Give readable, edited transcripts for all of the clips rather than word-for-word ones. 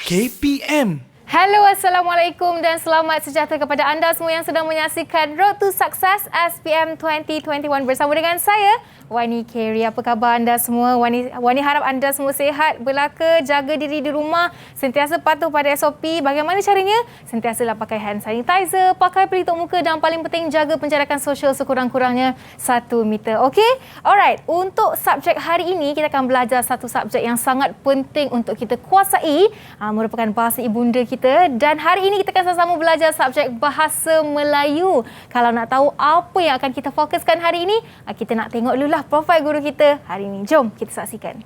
KPM. Hello, Assalamualaikum dan selamat sejahtera kepada anda semua yang sedang menyaksikan Road to Success SPM 2021 bersama dengan saya, Wani Kerry. Apa khabar anda semua? Wani harap anda semua sihat, belaka, jaga diri di rumah, sentiasa patuh pada SOP. Bagaimana caranya? Sentiasalah pakai hand sanitizer, pakai pelitup muka dan paling penting jaga penjarakan sosial sekurang-kurangnya 1 meter. Okey? Alright, untuk subjek hari ini kita akan belajar satu subjek yang sangat penting untuk kita kuasai, merupakan bahasa ibunda kita. Dan hari ini kita akan sama-sama belajar subjek bahasa Melayu. Kalau nak tahu apa yang akan kita fokuskan hari ini, kita nak tengok dululah profil guru kita hari ini. Jom kita saksikan.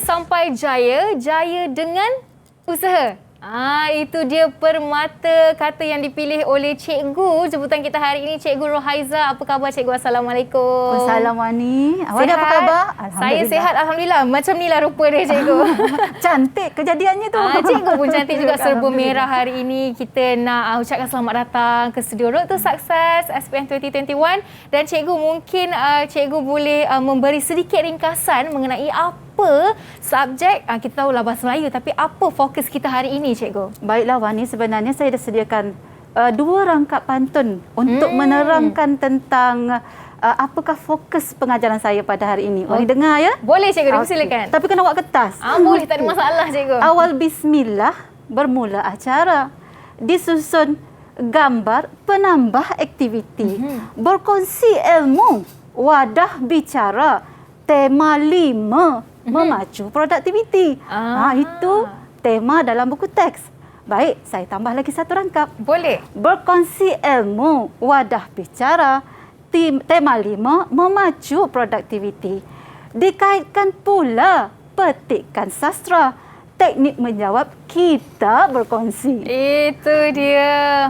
Sampai jaya, jaya dengan usaha. Itu dia permata kata yang dipilih oleh cikgu jemputan kita hari ini, Cikgu Rohaiza. Apa khabar Cikgu? Assalamualaikum. Assalamualaikum Wani. Awak apa khabar? Saya sihat Alhamdulillah. Macam ni lah rupa dia Cikgu. Cantik kejadiannya tu. Cikgu pun cantik juga, serba merah hari ini. Kita nak ucapkan selamat datang ke studio Road to Success SPM 2021. Dan Cikgu mungkin Cikgu boleh memberi sedikit ringkasan mengenai apa subjek, kita tahulah bahasa Melayu, tapi apa fokus kita hari ini Cikgu? Baiklah Wani, sebenarnya saya dah sediakan 2 rangkap pantun untuk menerangkan tentang apakah fokus pengajaran saya pada hari ini. Wani dengar ya? Boleh Cikgu, silakan. Tapi kena buat kertas. Boleh, tak ada masalah Cikgu. Awal bismillah bermula acara. Disusun gambar penambah aktiviti. Berkongsi ilmu, wadah bicara, tema 5. Memacu produktiviti. Itu tema dalam buku teks. Baik, saya tambah lagi 1 rangkap. Boleh. Berkongsi ilmu, wadah bicara, tema 5, memacu produktiviti. Dikaitkan pula petikan sastra, teknik menjawab, kita berkongsi. Itu dia.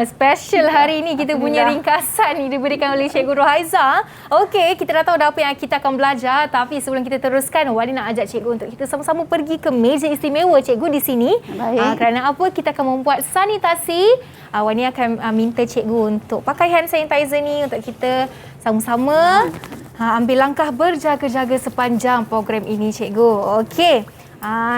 Special hari ini kita punya ringkasan ni diberikan oleh Cikgu Rohaiza. Okey, kita dah tahu dah apa yang kita akan belajar, tapi sebelum kita teruskan, Wani nak ajak Cikgu untuk kita sama-sama pergi ke meja istimewa Cikgu di sini. Baik. Kerana apa? Kita akan membuat sanitasi. Wani akan minta Cikgu untuk pakai hand sanitizer ni untuk kita sama-sama ambil langkah berjaga-jaga sepanjang program ini Cikgu. Okey.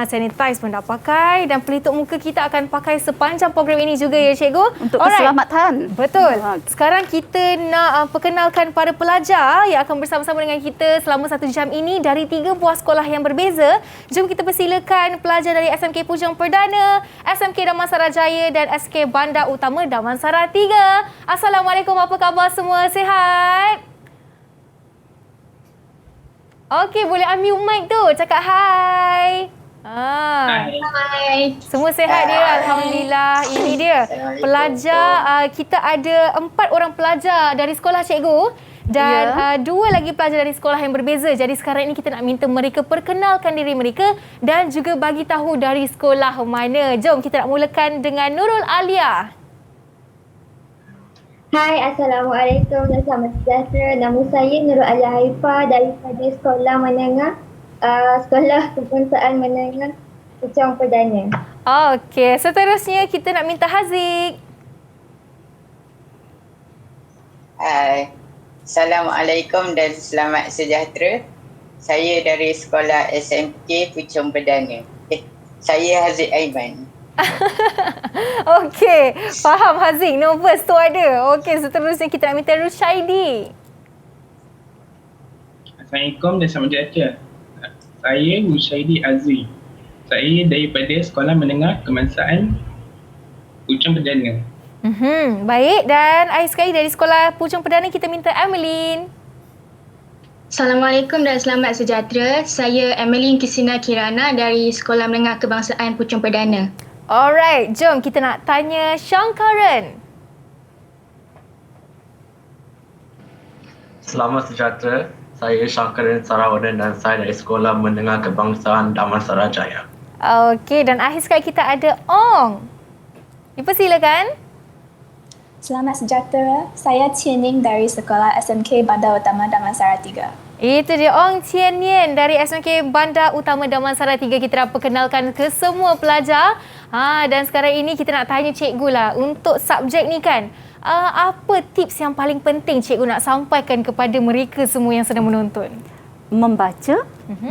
Sanitize pun dah pakai dan pelitup muka kita akan pakai sepanjang program ini juga ya Cikgu. Untuk keselamatan. Betul. Sekarang kita nak perkenalkan para pelajar yang akan bersama-sama dengan kita selama 1 jam ini dari 3 buah sekolah yang berbeza. Jom kita persilakan pelajar dari SMK Puchong Perdana, SMK Damansara Jaya dan SK Bandar Utama Damansara 3. Assalamualaikum, apa khabar semua? Sihat? Okey, boleh unmute mic tu. Cakap hai. Hai. Semua sihat dia, Alhamdulillah. Ini dia. Pelajar, kita ada 4 orang pelajar dari sekolah Cikgu. Dan 2 lagi pelajar dari sekolah yang berbeza. Jadi sekarang ini kita nak minta mereka perkenalkan diri mereka dan juga bagi tahu dari sekolah mana. Jom kita nak mulakan dengan Nurul Alia. Hai, Assalamualaikum dan selamat sejahtera. Nama saya Nurul Alia Haifah daripada Sekolah Menengah Sekolah Kebangsaan Menengah Puchong Perdana. Okey, seterusnya kita nak minta Haziq. Hai, Assalamualaikum dan selamat sejahtera. Saya dari Sekolah SMK Puchong Perdana. Saya Haziq Aiman. Okey, faham Haziq. Nervous tu ada. Okey, seterusnya kita nak minta Rushaidi. Assalamualaikum dan selamat sejahtera. Saya Rushaidi Azri. Saya daripada Sekolah Menengah Kebangsaan Puchong Perdana. Baik, dan akhir sekali dari Sekolah Puchong Perdana kita minta Emeline. Assalamualaikum dan selamat sejahtera. Saya Emeline Kisina Kirana dari Sekolah Menengah Kebangsaan Puchong Perdana. Alright, jom kita nak tanya Syangkaran. Selamat sejahtera. Saya Syangkaran Sarawadan dan saya dari Sekolah Menengah Kebangsaan Damansara Jaya. Okey, dan akhir sekali kita ada Ong. Dipersilakan. Selamat sejahtera, saya Qianing dari Sekolah SMK Bandar Utama Damansara 3. Itu dia Ong Chien Yen dari SMK Bandar Utama Damansara 3. Kita dah perkenalkan ke semua pelajar. Dan sekarang ini kita nak tanya cikgu lah, untuk subjek ni kan, apa tips yang paling penting cikgu nak sampaikan kepada mereka semua yang sedang menonton? Membaca,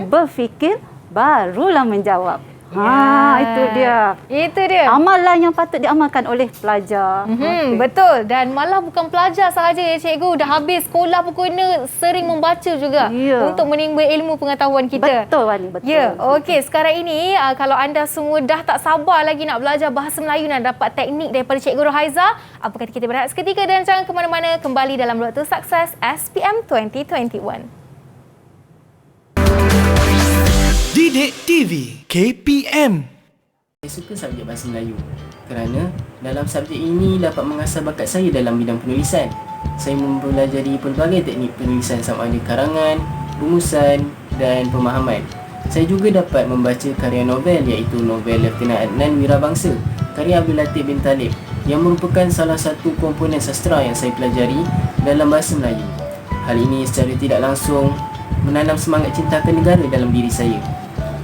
berfikir, barulah menjawab. Itu dia. Itu dia. Amalan yang patut diamalkan oleh pelajar. Betul. Dan malah bukan pelajar sahaja ya cikgu. Dah habis sekolah pun kena sering membaca juga untuk menimba ilmu pengetahuan kita. Betul Wani, betul. Ya, okey. Sekarang ini kalau anda semua dah tak sabar lagi nak belajar bahasa Melayu, nak dapat teknik daripada Cikgu Rohaiza, apa kata kita berehat seketika dan jangan ke mana-mana, kembali dalam Road to Success SPM 2021. Didik TV KPM. Saya suka subjek Bahasa Melayu kerana dalam subjek ini dapat mengasah bakat saya dalam bidang penulisan. Saya mempelajari pelbagai teknik penulisan sama ada karangan, rumusan dan pemahaman. Saya juga dapat membaca karya novel iaitu novel Lieutenant Adnan Wirabangsa karya Abdul Latif bin Talib yang merupakan salah satu komponen sastra yang saya pelajari dalam Bahasa Melayu. Hal ini secara tidak langsung menanam semangat cinta ke negara dalam diri saya.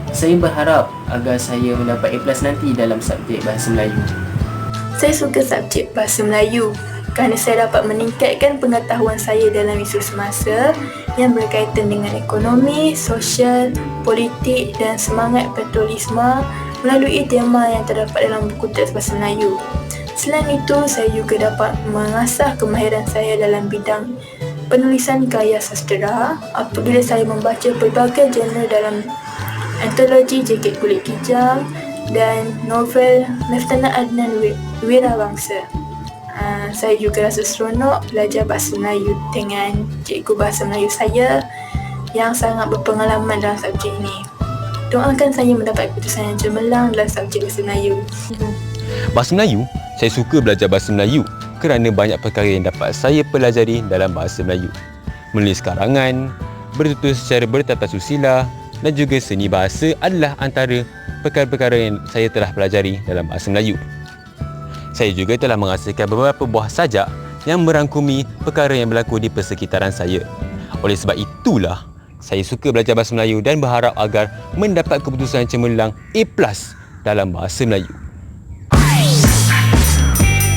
Saya berharap agar saya mendapat A+ nanti dalam subjek Bahasa Melayu. Saya suka subjek Bahasa Melayu kerana saya dapat meningkatkan pengetahuan saya dalam isu semasa yang berkaitan dengan ekonomi, sosial, politik dan semangat patriotisme melalui tema yang terdapat dalam buku teks Bahasa Melayu. Selain itu, saya juga dapat mengasah kemahiran saya dalam bidang penulisan karya sastera apabila saya membaca pelbagai genre dalam antologi Jaket Kulit Kijang dan novel Lieutenant Adnan Wirabangsa. Saya juga rasa seronok belajar Bahasa Melayu dengan cikgu Bahasa Melayu saya yang sangat berpengalaman dalam subjek ini. Doakan saya mendapat keputusan yang cemerlang dalam subjek Bahasa Melayu. Bahasa Melayu, saya suka belajar Bahasa Melayu kerana banyak perkara yang dapat saya pelajari dalam Bahasa Melayu. Menulis karangan, bertutur secara bertata susila dan juga seni bahasa adalah antara perkara-perkara yang saya telah pelajari dalam Bahasa Melayu. Saya juga telah menghasilkan beberapa buah sajak yang merangkumi perkara yang berlaku di persekitaran saya. Oleh sebab itulah, saya suka belajar Bahasa Melayu dan berharap agar mendapat keputusan yang cemerlang A+ dalam Bahasa Melayu.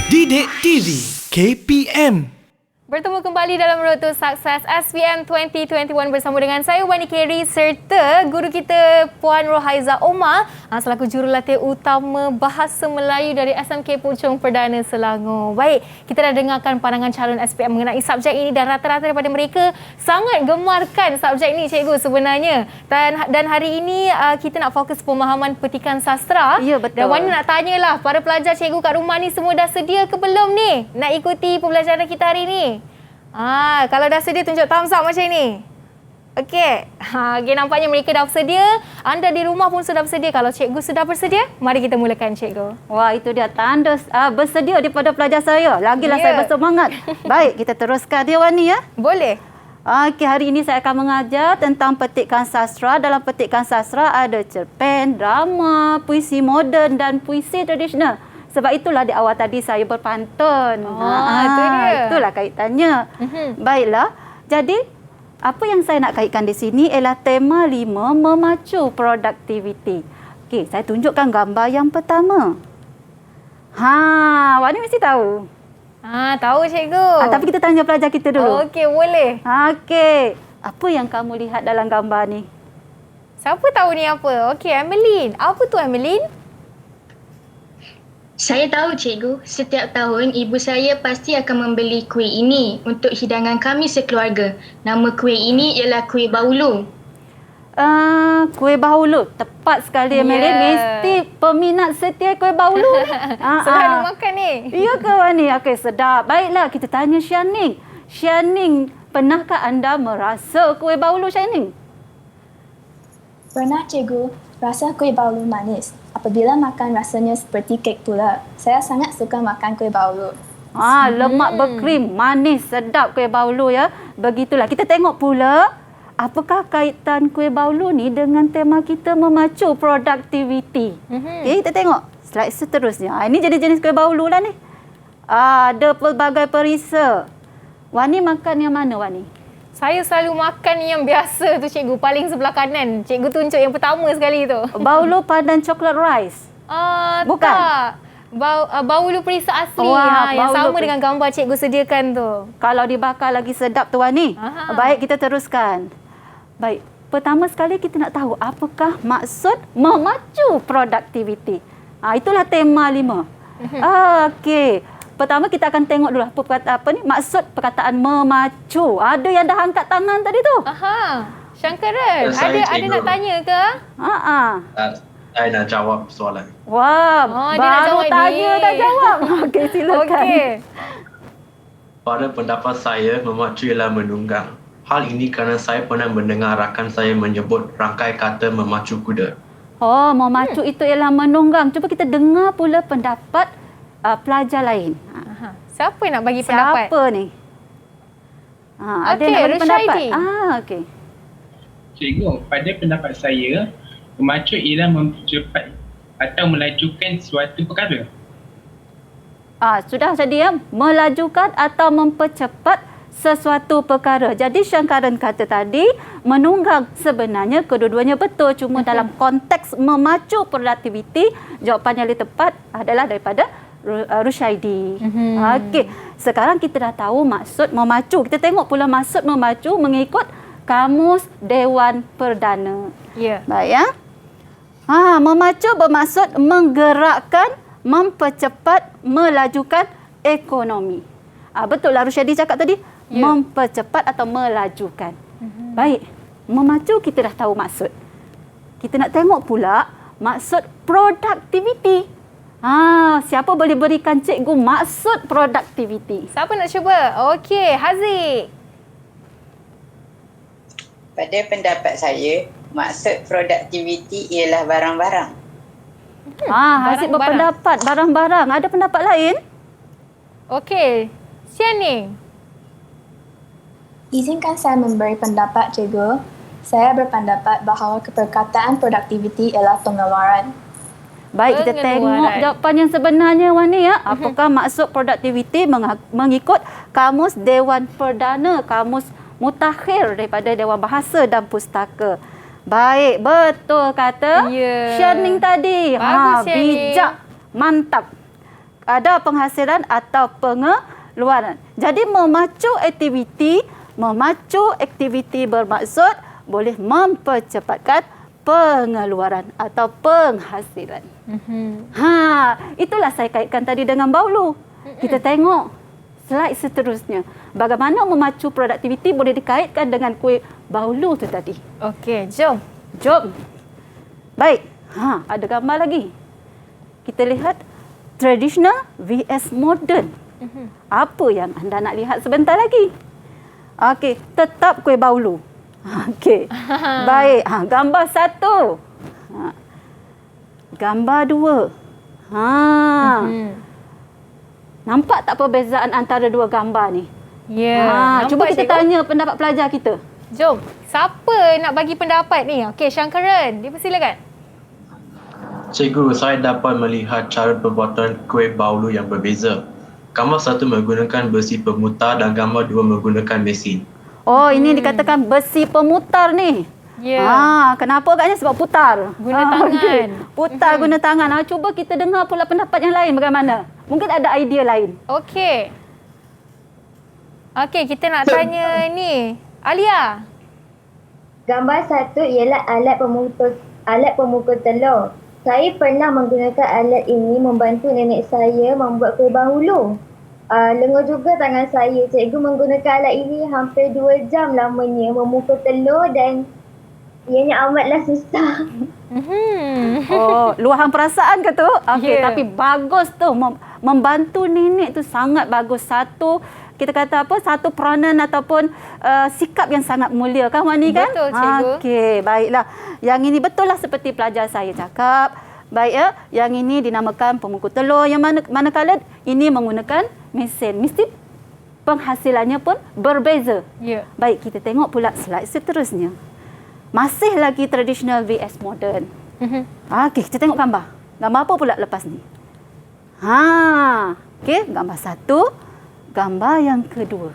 Didik TV KPM. Bertemu kembali dalam Road to Success SPM 2021 bersama dengan saya Wani Kerry serta guru kita Puan Rohaiza Omar selaku jurulatih utama Bahasa Melayu dari SMK Puchong Perdana Selangor. Baik, kita dah dengarkan pandangan calon SPM mengenai subjek ini dan rata-rata daripada mereka sangat gemarkan subjek ini cikgu sebenarnya. Dan hari ini kita nak fokus pemahaman petikan sastra. Ya, betul. Dan Wani nak tanyalah para pelajar cikgu kat rumah ni semua dah sedia ke belum ni nak ikuti pembelajaran kita hari ni? Kalau dah sedia tunjuk thumbs up macam ni. Okey. Okay, nampaknya mereka dah bersedia. Anda di rumah pun sudah bersedia. Kalau cikgu sudah bersedia, mari kita mulakan cikgu. Wah, itu dia tanda bersedia daripada pelajar saya. Lagilah saya bersemangat. Baik, kita teruskan dia Wani ya. Boleh. Okey, hari ini saya akan mengajar tentang petikan sastra. Dalam petikan sastra ada cerpen, drama, puisi moden dan puisi tradisional. Sebab itulah di awal tadi saya berpantun. Itu dia. Itulah kaitannya. Baiklah. Jadi, apa yang saya nak kaitkan di sini ialah tema 5 memacu produktiviti. Okey, saya tunjukkan gambar yang pertama. Wani mesti tahu. Tahu cikgu. Tapi kita tanya pelajar kita dulu. Okey, boleh. Okey. Apa yang kamu lihat dalam gambar ni? Siapa tahu ni apa? Okey, Emeline. Apa tu Emeline? Saya tahu cikgu, setiap tahun ibu saya pasti akan membeli kuih ini untuk hidangan kami sekeluarga. Nama kuih ini ialah kuih bahulu. Kuih bahulu. Tepat sekali Emeline. Mesti peminat setia kuih bahulu ni. Selalu makan ni. Ya ke Wani? Okey, sedap. Baiklah, kita tanya Syaning. Syaning, pernahkah anda merasa kuih bahulu Syaning? Pernah cikgu, rasa kuih bahulu manis. Apabila makan rasanya seperti kek pula. Saya sangat suka makan kuih bahulu. Lemak berkrim, manis, sedap kuih bahulu ya. Begitulah. Kita tengok pula apakah kaitan kuih baulu ni dengan tema kita memacu produktiviti? Okey, kita tengok slide seterusnya. Ini jenis-jenis kuih baulu lah ni. Ada pelbagai perisa. Wani makan yang mana, Wani? Saya selalu makan yang biasa tu cikgu, paling sebelah kanan. Cikgu tunjuk yang pertama sekali tu. Baulu pandan coklat rice. Bukan? Tak. Baulu perisa asli. Wah, Yang sama baulu dengan gambar cikgu sediakan tu. Kalau dibakar lagi sedap tu, Wani. Baik, kita teruskan. Baik, pertama sekali kita nak tahu apakah maksud memacu produktiviti. Itulah tema 5. Okey. Pertama kita akan tengok dulu maksud perkataan memacu. Ada yang dah angkat tangan tadi tu. Syangkaran, ada nak tanya ke? Saya nak jawab soalan. Wah, dia nak baru jawab tanya ni. dah jawab. Okey, silakan. Okey. Pada pendapat saya, memacu ialah menunggang. Hal ini kerana saya pernah mendengar rakan saya menyebut rangkai kata memacu kuda. Oh, memacu itu ialah menunggang. Cuba kita dengar pula pendapat pelajar lain. Siapa yang nak bagi pendapat? Siapa ni? Ada Okey, yang nak bagi pendapat? Rushaidi. Okey. Cikgu, pada pendapat saya, memacu ialah mempercepat atau melajukan suatu perkara. Sudah jadi ya, melajukan atau mempercepat sesuatu perkara. Jadi Syangkaran kata tadi, menunggang sebenarnya kedua-duanya betul. Cuma dalam konteks memacu produktiviti, jawapan yang lebih tepat adalah daripada Rushaidi. Okey, sekarang kita dah tahu maksud memacu. Kita tengok pula maksud memacu mengikut Kamus Dewan Perdana. Ya. Baik ya. Memacu bermaksud menggerakkan, mempercepat, melajukan ekonomi. Betul lah Rushaidi cakap tadi, mempercepat atau melajukan. Baik, memacu kita dah tahu maksud. Kita nak tengok pula maksud produktiviti. Siapa boleh berikan cikgu maksud produktiviti? Siapa nak cuba? Okey, Haziq. Pada pendapat saya, maksud produktiviti ialah barang-barang. Haziq berpendapat barang-barang. Ada pendapat lain? Okey, Sianing. Izinkan saya memberi pendapat, cikgu. Saya berpendapat bahawa perkataan produktiviti ialah pengeluaran. Baik, kita tengok jawapan yang sebenarnya, Wani ya. Apakah maksud produktiviti mengikut Kamus Dewan Perdana, Kamus Mutakhir daripada Dewan Bahasa dan Pustaka. Baik, betul kata Syaning tadi. Bijak, mantap. Ada penghasilan atau pengeluaran. Jadi memacu aktiviti bermaksud boleh mempercepatkan pengeluaran atau penghasilan. Itulah saya kaitkan tadi dengan baulu. Kita tengok slide seterusnya. Bagaimana memacu produktiviti boleh dikaitkan dengan kuih baulu tu tadi. Okey, jom. Baik. Ada gambar lagi. Kita lihat traditional vs modern. Apa yang anda nak lihat sebentar lagi? Okey, tetap kuih baulu. Okey. Baik, gambar 1. Gambar 2. Nampak tak perbezaan antara dua gambar ni? Cuba kita tanya pendapat pelajar kita. Jom. Siapa nak bagi pendapat ni? Okey, Syangkaran. Dipersilakan. Cikgu, saya dapat melihat cara pembuatan kuih baulu yang berbeza. Gambar 1 menggunakan besi pemutar dan gambar 2 menggunakan mesin. Oh, ini dikatakan besi pemutar ni. Kenapa agaknya? Sebab putar. Guna tangan. Putar guna tangan. Cuba kita dengar pula pendapat yang lain bagaimana. Mungkin ada idea lain. Okey, kita nak tanya ni. Alia. Gambar 1 ialah alat pemukul telur. Saya pernah menggunakan alat ini membantu nenek saya membuat kuih bahulu. Lengur juga tangan saya. Cikgu menggunakan alat ini hampir 2 jam lamanya memukul telur dan ianya amatlah susah. Luahan perasaan ke tu? Okey, tapi bagus tu. Membantu nenek tu sangat bagus. Kita kata satu peranan ataupun sikap yang sangat mulia kan, Wani kan? Betul, cikgu. Okey, baiklah. Yang ini betul lah seperti pelajar saya cakap. Baik ya, yang ini dinamakan pemukul telur. Yang manakala ini menggunakan mesin. Mesti penghasilannya pun berbeza. Ya. Baik, kita tengok pula slide seterusnya. Masih lagi tradisional vs modern. Okey, kita tengok gambar. Gambar apa pula lepas ni? Okey, gambar satu, gambar yang kedua.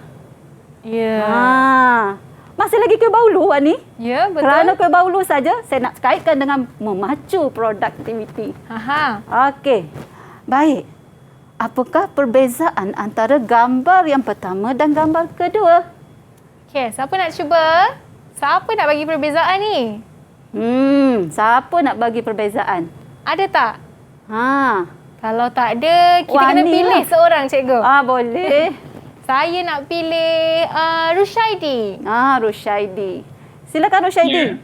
Ya. Masih lagi kuih baulu ni. Ya, betul. Kerana kuih baulu saja, saya nak kaitkan dengan memacu produktiviti. Okey. Baik. Apakah perbezaan antara gambar yang pertama dan gambar kedua? Okey, siapa nak cuba? Siapa nak bagi perbezaan ni? Siapa nak bagi perbezaan? Ada tak? Kalau tak ada, kita Wani kena pilih lah. seorang, cikgu. Boleh. Saya nak pilih Rushaidi. Rushaidi. Silakan Rushaidi.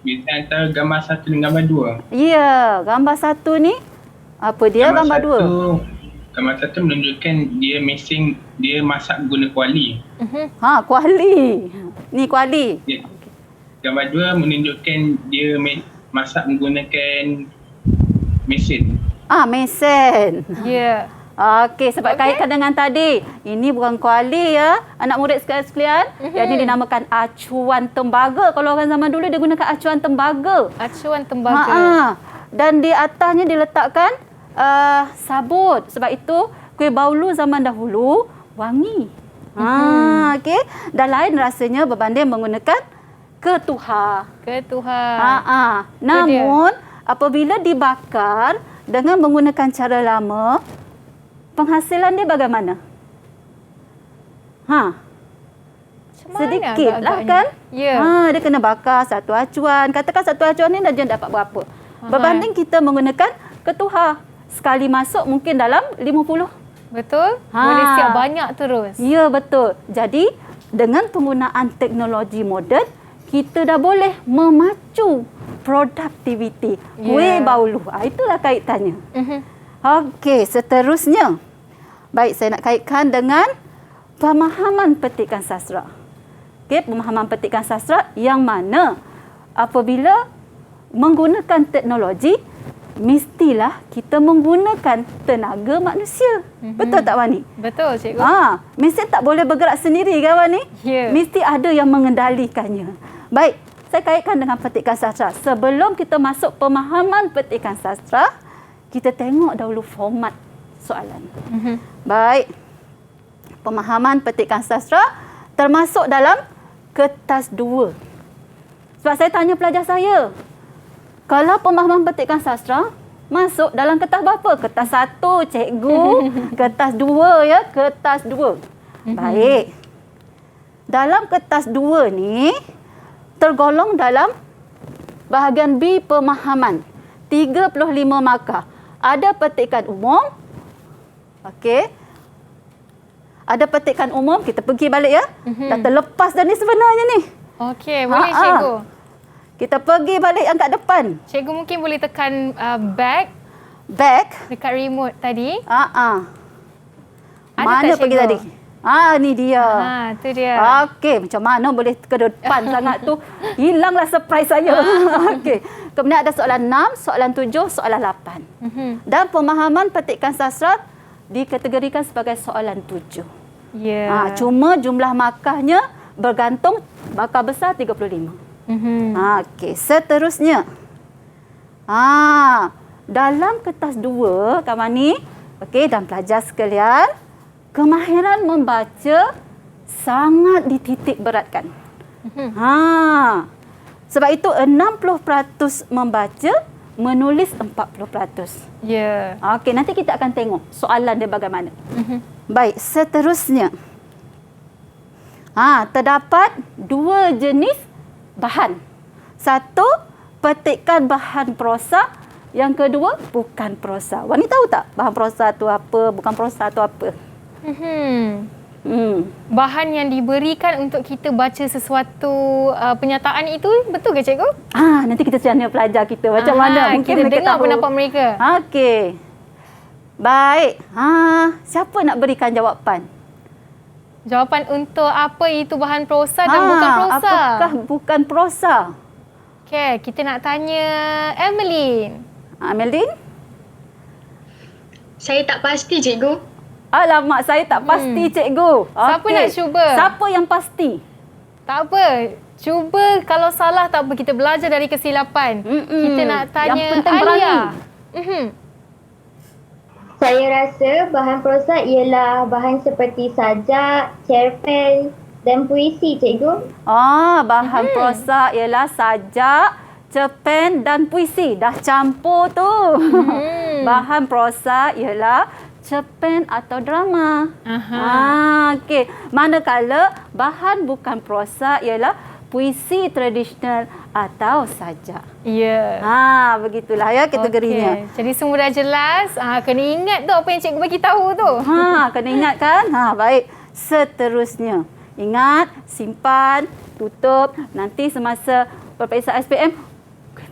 Beza antara gambar satu dan gambar dua. Ya, gambar satu ni apa dia gambar dua? Gambar satu menunjukkan dia mesin, dia masak guna kuali. Kuali. Ni kuali. Gambar dua menunjukkan dia masak menggunakan mesin. Mesin. Ya. Okey, sebab kaitkan dengan tadi. Ini bukan kuali ya, anak murid sekalian. Yang ini dinamakan acuan tembaga. Kalau orang zaman dulu dia gunakan acuan tembaga. Acuan tembaga. Dan di atasnya diletakkan sabut. Sebab itu kuih baulu zaman dahulu wangi. Okey. Dan lain rasanya berbanding menggunakan ketuhar. Namun apabila dibakar dengan menggunakan cara lama, penghasilan dia bagaimana? Sedikitlah kan? Ya. Dia kena bakar satu acuan. Katakan satu acuan ni dia dapat berapa? Berbanding kita menggunakan ketuhar. Sekali masuk mungkin dalam 50. Betul? Boleh siap banyak terus. Ya, betul. Jadi, dengan penggunaan teknologi moden, kita dah boleh memacu produktiviti kuih baulu. Itulah kaitannya. Okey, seterusnya. Baik, saya nak kaitkan dengan pemahaman petikan sastra. Okey, pemahaman petikan sastra yang mana apabila menggunakan teknologi, mestilah kita menggunakan tenaga manusia. Betul tak, Wani? Betul, cikgu. Mesin tak boleh bergerak sendiri kan, Wani? Ya. Mesti ada yang mengendalikannya. Baik, saya kaitkan dengan petikan sastra. Sebelum kita masuk pemahaman petikan sastra, kita tengok dahulu format soalan. Baik. Pemahaman petikan sastra termasuk dalam kertas 2. Sebab saya tanya pelajar saya, kalau pemahaman petikan sastra masuk dalam kertas berapa? Kertas 1, cikgu. Kertas 2 ya, kertas 2. Baik. Dalam kertas 2 ni tergolong dalam bahagian B pemahaman. 35 markah. Ada petikan umum. Okey. Ada petikan umum, kita pergi balik ya. Dah terlepas dah ni sebenarnya ni. Okey, boleh cikgu. Kita pergi balik yang kat depan. Cikgu mungkin boleh tekan back. Back. Dekat remote tadi. Mana pergi tadi? Ni dia. Tu dia. Okey, macam mana boleh ke depan sangat tu? Hilanglah surprise saya. Okey. Kemudian ada soalan 6, soalan 7, soalan 8. Dan pemahaman petikan sastra dikategorikan sebagai soalan 7. Ya. Cuma jumlah markahnya bergantung, markah besar 35. Okey, seterusnya. Dalam kertas 2, Kak Mani, okey, dan pelajar sekalian, kemahiran membaca sangat dititik beratkan. Sebab itu 60% membaca, menulis 40%. Ya. Okey, nanti kita akan tengok soalan dia bagaimana. Baik, seterusnya. Terdapat 2 jenis bahan. Satu, petikan bahan prosa. Yang kedua, bukan prosa. Wani tahu tak bahan prosa tu apa, bukan prosa tu apa? Bahan yang diberikan untuk kita baca sesuatu penyataan itu, betul ke cikgu? Nanti kita tanya pelajar kita macam mana. Mungkin kita mereka dengar tahu pendapat mereka. Okey. Baik. Siapa nak berikan jawapan? Jawapan untuk apa itu bahan prosa dan bukan prosa? Apakah bukan prosa? Okey, kita nak tanya Emeline. Emeline? Saya tak pasti, cikgu. Alamak, saya tak pasti, cikgu. Siapa nak cuba? Siapa yang pasti? Tak apa. Cuba, kalau salah tak apa. Kita belajar dari kesilapan. Kita nak tanya Yang penting Alia. berani. Saya rasa bahan prosa ialah bahan seperti sajak, cerpen dan puisi, cikgu. Bahan prosa ialah sajak, cerpen dan puisi. Dah campur tu. Bahan prosa ialah cerpen atau drama. Okey. Manakala bahan bukan prosa ialah puisi tradisional atau sajak. Ya. Begitulah ya kategorinya. Okay. Jadi semua dah jelas. Kena ingat tu apa yang cikgu bagi tahu tu. Kena ingat kan? Baik. Seterusnya. Ingat, simpan, tutup. Nanti semasa peperiksaan SPM,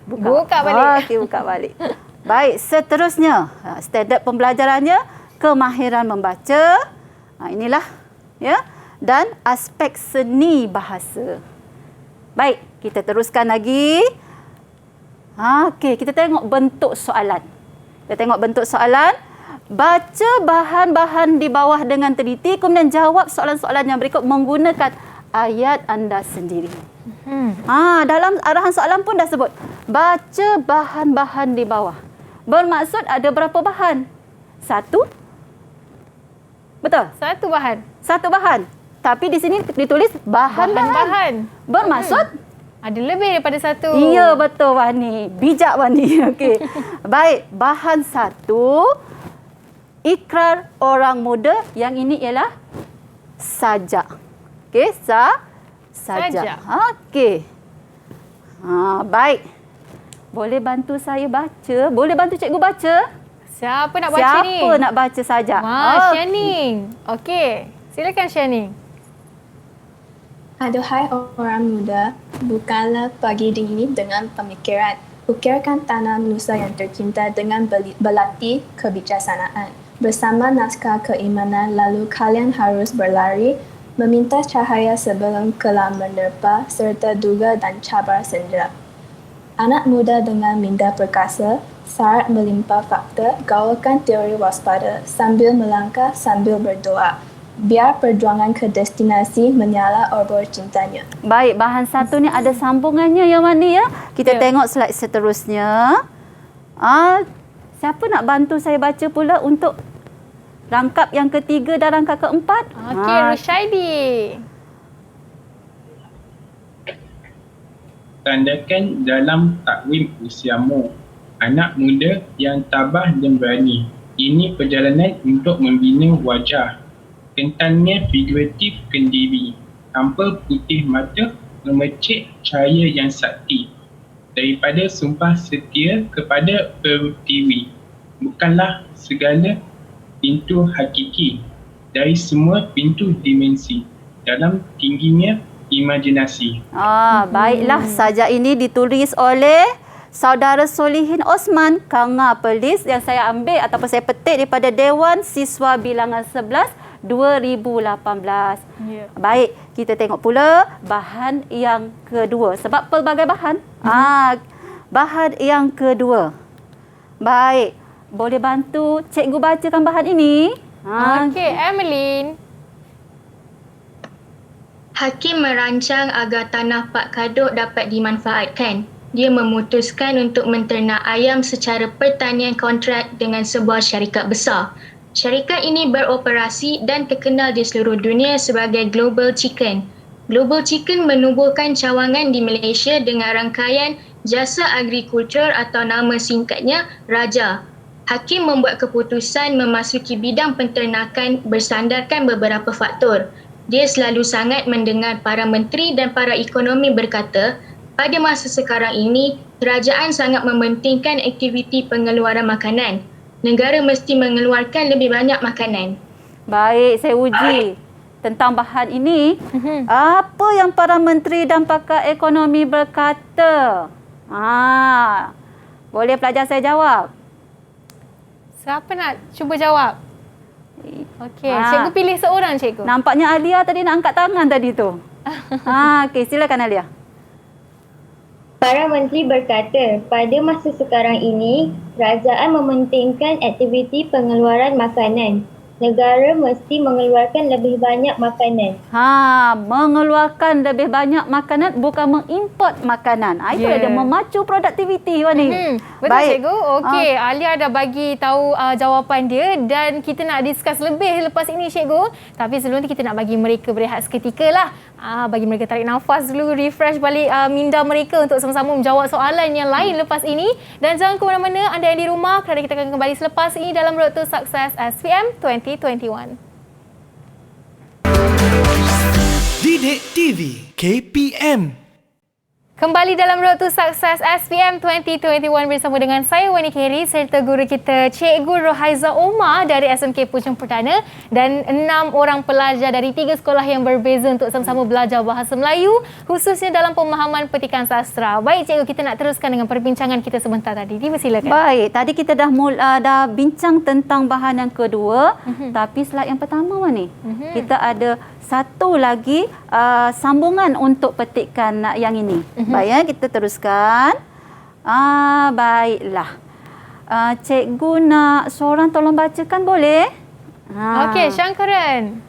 buka balik. Okey, buka balik. Baik, seterusnya. Standard pembelajarannya, kemahiran membaca. Inilah. Ya. Dan aspek seni bahasa. Baik, kita teruskan lagi. Okey, kita tengok bentuk soalan. Baca bahan-bahan di bawah dengan teliti, kemudian jawab soalan-soalan yang berikut menggunakan ayat anda sendiri. Dalam arahan soalan pun dah sebut. Baca bahan-bahan di bawah. Bermaksud ada berapa bahan? Satu? Betul? Satu bahan. Tapi di sini ditulis bahan-bahan. Bermaksud? Ada lebih daripada satu. Ya, betul Wani. Bijak Wani. Okey. Baik, bahan satu. Ikrar orang muda. Yang ini ialah sajak. Okey, sajak. Okey. Baik. Boleh bantu saya baca? Boleh bantu cikgu baca? Siapa nak baca ni? Siapa nak baca sajak? Shianing. Okey. Silakan Shianing. Aduhai orang muda, bukanlah pagi dini dengan pemikiran. Ukirkan tanah nusa yang tercinta dengan belati kebijaksanaan. Bersama naskah keimanan, lalu kalian harus berlari, meminta cahaya sebelum kelam menerpa, serta duga dan cabar sendera. Anak muda dengan minda perkasa, syarat melimpah fakta, gaulkan teori waspada, sambil melangkah, sambil berdoa. Biar perjuangan ke destinasi menyala obor cintanya. Baik, bahan satu ni ada sambungannya ya Wani ya. Kita tengok slide seterusnya. Siapa nak bantu saya baca pula untuk rangkap yang ketiga dan rangkap keempat? Okey, Rushaidi. Tandakan dalam takwim usiamu. Anak muda yang tabah dan berani. Ini perjalanan untuk membina wajah. Kentannya figuratif kendiri, tanpa putih mata memecik cahaya yang sakti. Daripada sumpah setia kepada pertiwi, bukanlah segala pintu hakiki, dari semua pintu dimensi, dalam tingginya imajinasi. Baiklah, sajak ini ditulis oleh Saudara Solihin Osman, Kanga Perlis, yang saya ambil ataupun saya petik daripada Dewan Siswa Bilangan 11 2018. Baik, kita tengok pula bahan yang kedua. Sebab pelbagai bahan. Bahan yang kedua. Baik, boleh bantu cikgu bacakan bahan ini? Okey, Emeline. Hakim merancang agar tanah Pak Kadok dapat dimanfaatkan. Dia memutuskan untuk menternak ayam secara pertanian kontrak dengan sebuah syarikat besar. Syarikat ini beroperasi dan terkenal di seluruh dunia sebagai Global Chicken. Global Chicken menubuhkan cawangan di Malaysia dengan rangkaian jasa agrikultur atau nama singkatnya Raja. Hakim membuat keputusan memasuki bidang penternakan bersandarkan beberapa faktor. Dia selalu sangat mendengar para menteri dan para ekonomi berkata, pada masa sekarang ini, kerajaan sangat mementingkan aktiviti pengeluaran makanan. Negara mesti mengeluarkan lebih banyak makanan. Baik, saya uji tentang bahan ini. Apa yang para menteri dan pakar ekonomi berkata? Boleh pelajar saya jawab? Siapa nak cuba jawab? Okey, cikgu pilih seorang cikgu. Nampaknya Alia tadi nak angkat tangan tadi tu. Okey, silakan Alia. Para menteri berkata, pada masa sekarang ini, kerajaan mementingkan aktiviti pengeluaran makanan. Negara mesti mengeluarkan lebih banyak makanan. Mengeluarkan lebih banyak makanan, bukan mengimport makanan. Itulah dia memacu produktiviti, Wani. Betul, cikgu. Okey, Alia dah bagi tahu jawapan dia dan kita nak discuss lebih lepas ini, cikgu. Tapi sebelum tu kita nak bagi mereka berehat seketika lah. Bagi mereka tarik nafas dulu, refresh balik minda mereka untuk sama-sama menjawab soalan yang lain lepas ini. Dan jangan ke mana-mana anda yang di rumah, kerana kita akan kembali selepas ini dalam Road to Success SPM 2021. Didik TV KPM. Kembali dalam Road to Success SPM 2021 bersama dengan saya Wani Keri serta guru kita Cikgu Rohaiza Omar dari SMK Puchong Perdana dan 6 orang pelajar dari 3 sekolah yang berbeza untuk sama-sama belajar bahasa Melayu khususnya dalam pemahaman petikan sastra. Baik cikgu, kita nak teruskan dengan perbincangan kita sebentar tadi. Dipersilakan. Baik, tadi kita dah bincang tentang bahan yang kedua, tapi slide yang pertama Wani. Kita ada satu lagi sambungan untuk petikan yang ini. Baik, kita teruskan. Baiklah. Cikgu nak seorang tolong bacakan boleh? Okey, Syangkaran.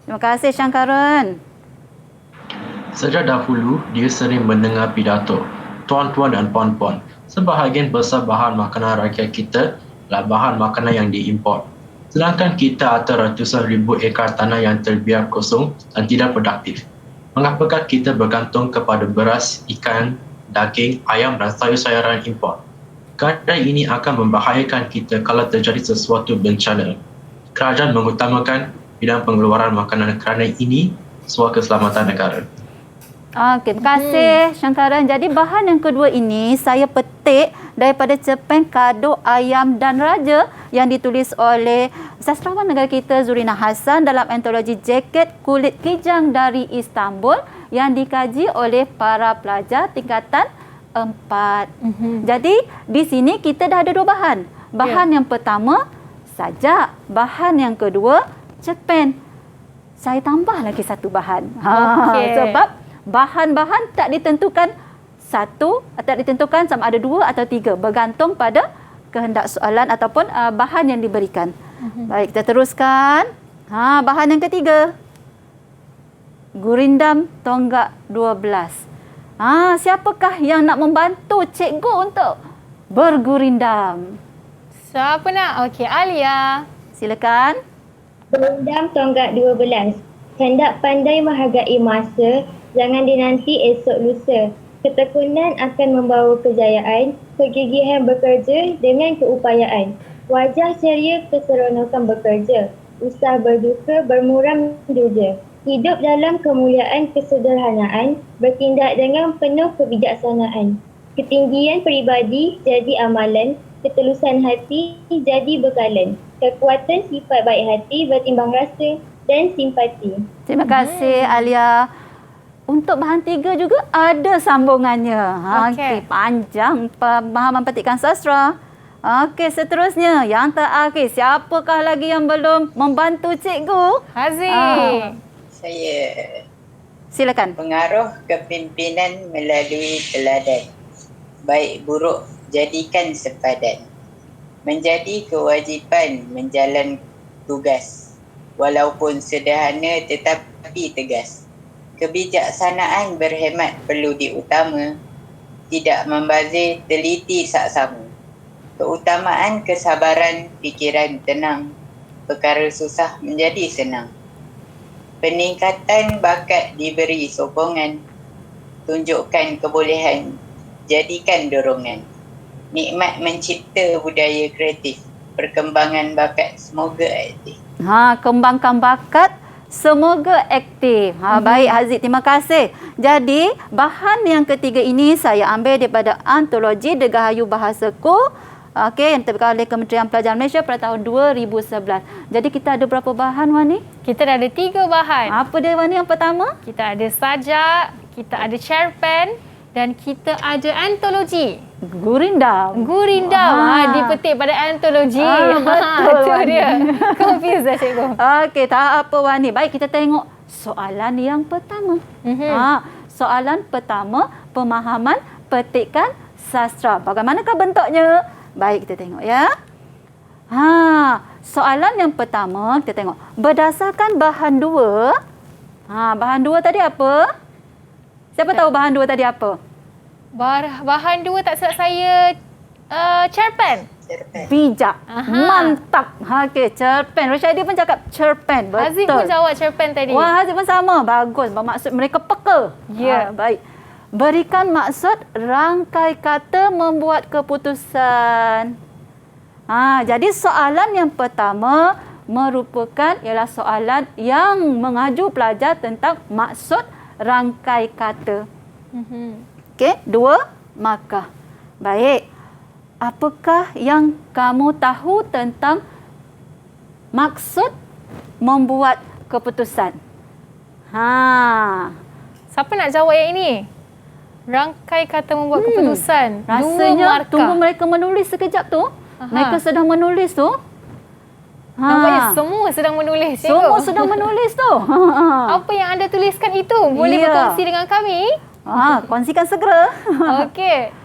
Terima kasih Syangkaran. Sejak dahulu, dia sering mendengar pidato, tuan-tuan dan puan-puan. Sebahagian besar bahan makanan rakyat kita adalah bahan makanan yang diimport. Sedangkan kita ada ratusan ribu ekar tanah yang terbiar kosong dan tidak produktif. Mengapakah kita bergantung kepada beras, ikan, daging, ayam dan sayur-sayuran import? Keadaan ini akan membahayakan kita kalau terjadi sesuatu bencana. Kerajaan mengutamakan bidang pengeluaran makanan kerana ini suatu keselamatan negara. Okey, terima kasih Syangkaran. Jadi bahan yang kedua ini saya petik daripada cerpen Kado Ayam dan Raja yang ditulis oleh sastrawan negara kita Zurina Hassan dalam antologi Jaket Kulit Kijang dari Istanbul yang dikaji oleh para pelajar tingkatan 4. Jadi di sini kita dah ada 2 bahan. Bahan yang pertama sajak, bahan yang kedua cerpen. Saya tambah lagi satu bahan. Sebab bahan-bahan tak ditentukan tak ditentukan sama ada 2 atau 3, bergantung pada kehendak soalan ataupun bahan yang diberikan. Baik, kita teruskan. Bahan yang ketiga. Gurindam Tonggak 12. Siapakah yang nak membantu cikgu untuk bergurindam? Siapa nak? Okey, Alia. Silakan. Gurindam Tonggak 12. Hendak pandai menghargai masa, jangan dinanti esok lusa. Ketekunan akan membawa kejayaan, kegigihan bekerja dengan keupayaan. Wajah ceria keseronokan bekerja, usah berduka bermuram duja. Hidup dalam kemuliaan kesederhanaan, bertindak dengan penuh kebijaksanaan. Ketinggian peribadi jadi amalan, ketulusan hati jadi bekalan. Kekuatan sifat baik hati bertimbang rasa dan simpati. Terima kasih Alia. Untuk bahan 3 juga ada sambungannya. Okey, panjang pemahaman petikan sastra. Okey, seterusnya yang terakhir, siapakah lagi yang belum membantu cikgu? Haziq. Saya silakan. Pengaruh kepimpinan melalui teladan. Baik buruk jadikan sepadan. Menjadi kewajipan menjalan tugas. Walaupun sederhana tetapi tegas. Kebijaksanaan berhemat perlu diutama, tidak membazir teliti saksama. Keutamaan kesabaran, fikiran tenang, perkara susah menjadi senang. Peningkatan bakat diberi sokongan, tunjukkan kebolehan, jadikan dorongan. Nikmat mencipta budaya kreatif, perkembangan bakat semoga aktif. Kembangkan bakat semoga aktif. Baik Haziq, terima kasih. Jadi, bahan yang ketiga ini saya ambil daripada antologi Degahayu Bahasaku. Yang terbitkan oleh Kementerian Pelajaran Malaysia pada tahun 2011. Jadi kita ada berapa bahan Wani? Kita dah ada 3 bahan. Apa dia Wani yang pertama? Kita ada sajak, kita ada cerpen dan kita ada antologi. Gurindam. Dipetik pada antologi. Betul Itu dia. Confuse dah cikgu. Okey, tak apa Wani. Baik, kita tengok soalan yang pertama. Soalan pertama, pemahaman petikan sastra. Bagaimanakah bentuknya? Baik, kita tengok ya. Soalan yang pertama kita tengok. Berdasarkan bahan dua. Bahan dua tadi apa? Siapa tahu bahan dua tadi apa? Bahan dua tak silap saya cerpen. Bijak. Mantap. Okey, cerpen. Rushaidi pun cakap cerpen. Betul. Haziq pun jawab cerpen tadi. Wah, Haziq pun sama. Bagus. Bermaksud mereka peka. Ya. Baik. Berikan maksud rangkai kata membuat keputusan. Jadi soalan yang pertama merupakan ialah soalan yang mengaju pelajar tentang maksud rangkai kata. Okey, dua, markah. Baik. Apakah yang kamu tahu tentang maksud membuat keputusan? Siapa nak jawab yang ini? Rangkai kata membuat keputusan. Rasanya tunggu mereka menulis sekejap tu. Mereka sedang menulis tu. Nampaknya semua sedang menulis. Semua sedang menulis tu. Apa yang anda tuliskan itu? Boleh berkongsi dengan kami? Kongsikan segera. Okey.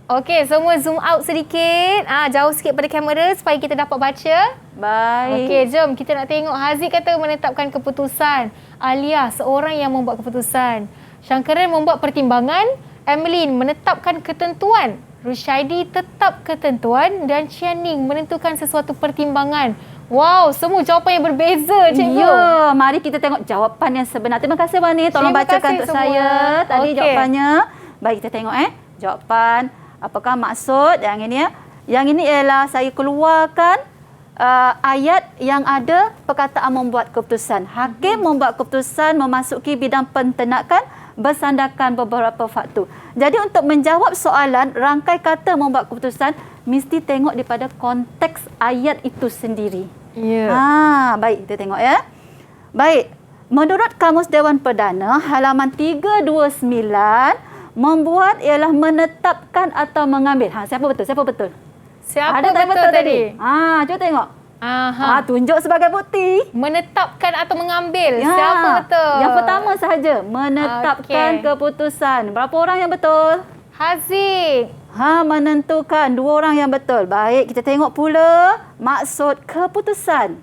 Okey, semua zoom out sedikit. Jauh sikit pada kamera supaya kita dapat baca. Baik. Okey, jom kita nak tengok. Haziq kata menetapkan keputusan. Alia, seorang yang membuat keputusan. Syangkaran membuat pertimbangan. Emeline menetapkan ketentuan. Rushaidi tetap ketentuan dan Chianing menentukan sesuatu pertimbangan. Wow, semua jawapan yang berbeza, cikgu. Ya, mari kita tengok jawapan yang sebenar. Terima kasih Wani, tolong bacakan untuk semua. saya tadi jawapannya. Baik, kita tengok jawapan. Apakah maksud yang ini ya? Yang ini ialah saya keluarkan ayat yang ada perkataan membuat keputusan. Hakim membuat keputusan memasuki bidang penternakan bersandarkan beberapa faktor. Jadi untuk menjawab soalan rangkai kata membuat keputusan mesti tengok daripada konteks ayat itu sendiri. Ya. Baik, kita tengok ya. Baik, menurut Kamus Dewan Perdana halaman 329 membuat ialah menetapkan atau mengambil. Siapa betul? Siapa betul? Siapa ada betul tadi? Cuba tengok. Tunjuk sebagai bukti. Menetapkan atau mengambil. Siapa betul? Yang pertama sahaja. Menetapkan keputusan. Berapa orang yang betul? Haziq. Menentukan 2 orang yang betul. Baik, kita tengok pula maksud keputusan.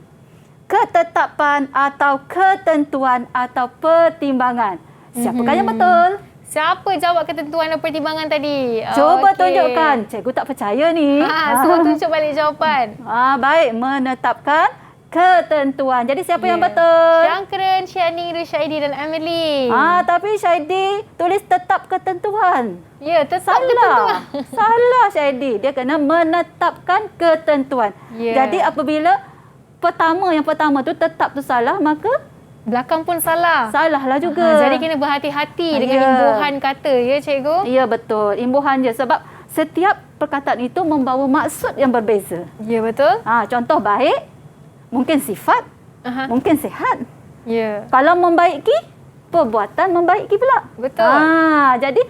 Ketetapan atau ketentuan atau pertimbangan. Siapakah yang betul? Siapa jawab ketentuan dan pertimbangan tadi? Cuba tunjukkan. Cikgu tak percaya ni. Semua tunjuk balik jawapan. Baik, menetapkan ketentuan. Jadi siapa yang betul? Syangkaran, Chianing, Rushaidi dan Emeline. Tapi Syaidi tulis tetap ketentuan. Ya, tetap ketentuan. Salah Syaidi. Dia kena menetapkan ketentuan. Jadi apabila yang pertama tu tetap tu salah, maka belakang pun salah. Salahlah juga. Jadi kena berhati-hati dengan imbuhan kata, ya cikgu? Ya, betul. Imbuhan je. Sebab setiap perkataan itu membawa maksud yang berbeza. Ya, betul. Contoh baik, mungkin sifat, mungkin sihat. Ya. Kalau membaiki, perbuatan membaiki pula. Betul. Jadi